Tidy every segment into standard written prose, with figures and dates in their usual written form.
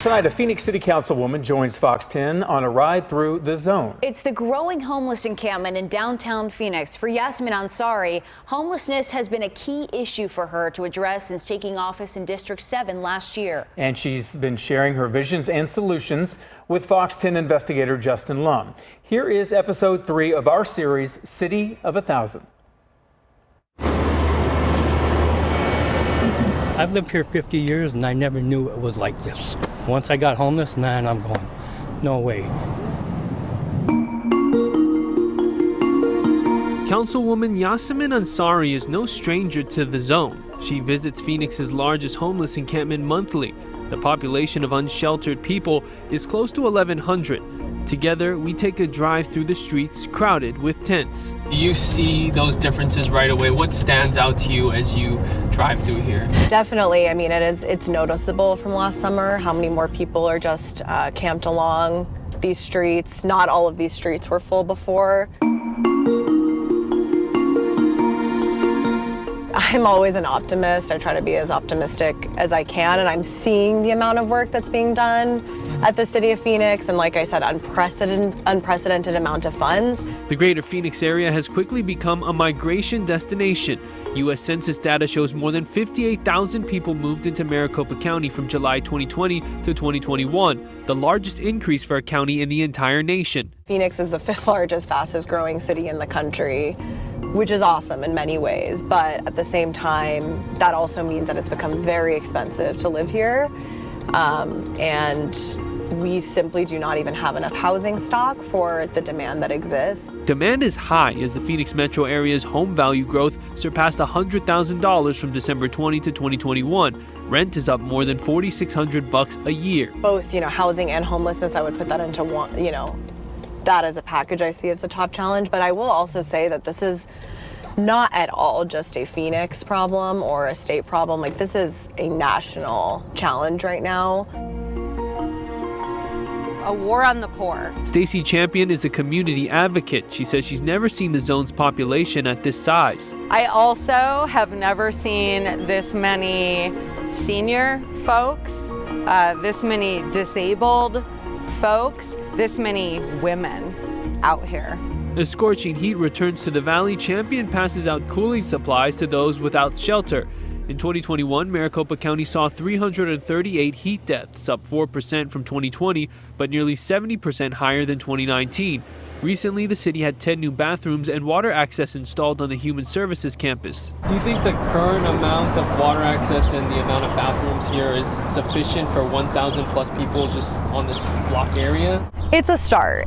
Tonight, a Phoenix City Councilwoman joins Fox 10 on a ride through the zone. It's the growing homeless encampment in downtown Phoenix. For Yassamin Ansari, homelessness has been a key issue for her to address since taking office in District 7 last year. And she's been sharing her visions and solutions with Fox 10 investigator Justin Lum. Here is episode 3 of our series, City of 1,000. I've lived here 50 years and I never knew it was like this. Once I got homeless, I'm going, no way. Councilwoman Yassamin Ansari is no stranger to the zone. She visits Phoenix's largest homeless encampment monthly. The population of unsheltered people is close to 1,100. Together, we take a drive through the streets crowded with tents. Do you see those differences right away? What stands out to you as you drive through here? Definitely. I mean, it's noticeable from last summer how many more people are just camped along these streets. Not all of these streets were full before. I'm always an optimist. I try to be as optimistic as I can, and I'm seeing the amount of work that's being done at the City of Phoenix, and like I said, unprecedented amount of funds. The greater Phoenix area has quickly become a migration destination. U.S. Census data shows more than 58,000 people moved into Maricopa County from July 2020 to 2021, the largest increase for a county in the entire nation. Phoenix is the 5th largest, fastest growing city in the country, which is awesome in many ways, but at the same time, that also means that it's become very expensive to live here, and we simply do not even have enough housing stock for the demand that exists. Demand is high as the Phoenix metro area's home value growth surpassed $100,000 from December 20 to 2021. Rent is up more than $4,600 a year. Both, housing and homelessness, I would put that into one, that as a package I see as the top challenge, but I will also say that this is not at all just a Phoenix problem or a state problem. Like, this is a national challenge right now. A war on the poor. Stacy Champion is a community advocate. She says she's never seen the zone's population at this size. I also have never seen this many senior folks, this many disabled folks, this many women out here. As scorching heat returns to the valley, Champion passes out cooling supplies to those without shelter. In 2021, Maricopa County saw 338 heat deaths, up 4% from 2020, but nearly 70% higher than 2019. Recently, the city had 10 new bathrooms and water access installed on the Human Services campus. Do you think the current amount of water access and the amount of bathrooms here is sufficient for 1,000 plus people just on this block area? It's a start.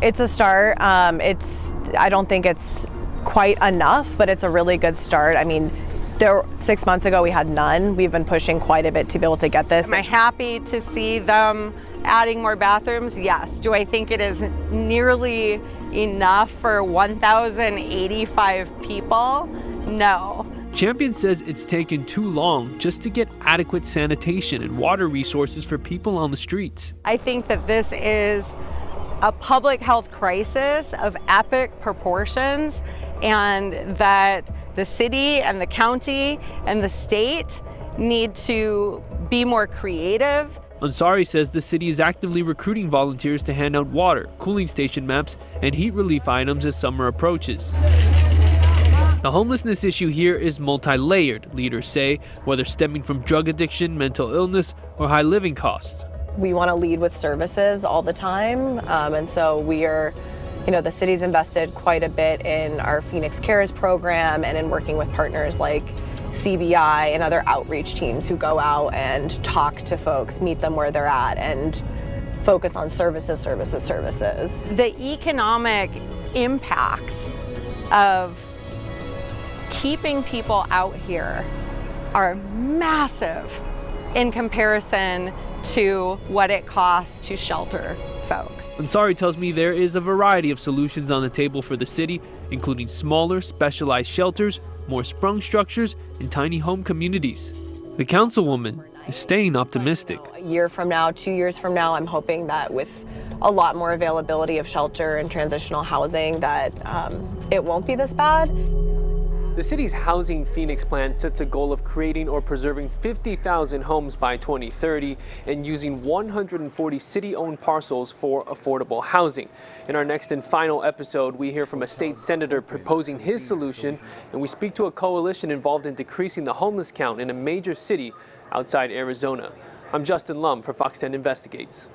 I don't think it's quite enough, but it's a really good start. I mean, 6 months ago we had none. We've been pushing quite a bit to be able to get this. Am I happy to see them adding more bathrooms? Yes. Do I think it is nearly enough for 1,085 people? No. Champion says it's taken too long just to get adequate sanitation and water resources for people on the streets. I think that this is a public health crisis of epic proportions, and that the city and the county and the state need to be more creative. Ansari says the city is actively recruiting volunteers to hand out water, cooling station maps, and heat relief items as summer approaches. The homelessness issue here is multi-layered, leaders say, whether stemming from drug addiction, mental illness, or high living costs. We want to lead with services all the time, and so we are, the city's invested quite a bit in our Phoenix Cares program and in working with partners like CBI and other outreach teams who go out and talk to folks, meet them where they're at, and focus on services. The economic impacts of keeping people out here are massive in comparison to what it costs to shelter folks. Ansari tells me there is a variety of solutions on the table for the city, including smaller, specialized shelters, more sprung structures, and tiny home communities. The councilwoman is staying optimistic. A year from now, 2 years from now, I'm hoping that with a lot more availability of shelter and transitional housing that it won't be this bad. The city's Housing Phoenix plan sets a goal of creating or preserving 50,000 homes by 2030 and using 140 city-owned parcels for affordable housing. In our next and final episode, we hear from a state senator proposing his solution, and we speak to a coalition involved in decreasing the homeless count in a major city outside Arizona. I'm Justin Lum for Fox 10 Investigates.